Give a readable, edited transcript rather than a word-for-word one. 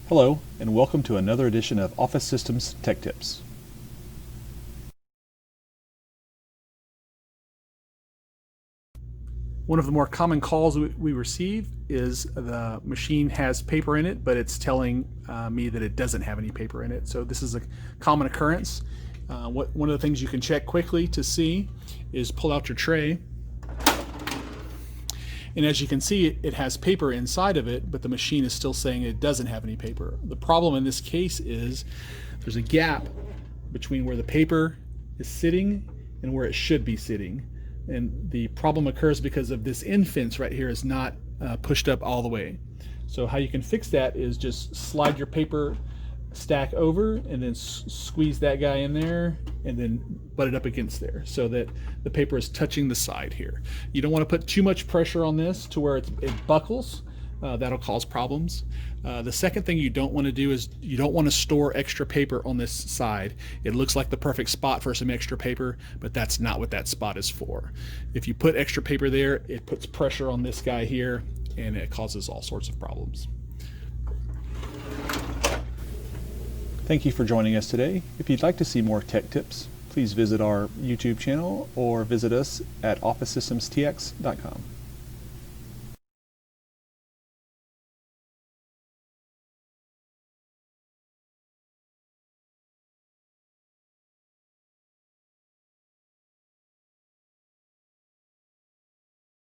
Hello, and welcome to another edition of Office Systems Tech Tips. One of the more common calls we receive is the machine has paper in it, but it's telling me that it doesn't have any paper in it. So this is a common occurrence. One of the things you can check quickly to see is pull out your tray. And as you can see, it has paper inside of it, but the machine is still saying it doesn't have any paper. The problem in this case is there's a gap between where the paper is sitting and where it should be sitting. And the problem occurs because of this end fence right here is not pushed up all the way. So how you can fix that is just slide your paper stack over and then squeeze that guy in there and then butt it up against there so that the paper is touching the side here. You don't want to put too much pressure on this to where it buckles. That'll cause problems. The second thing you don't want to do is you don't want to store extra paper on this side. It looks like the perfect spot for some extra paper, but that's not what that spot is for. If you put extra paper there, it puts pressure on this guy here and it causes all sorts of problems. Thank you for joining us today. If you'd like to see more tech tips, please visit our YouTube channel or visit us at officesystemstx.com.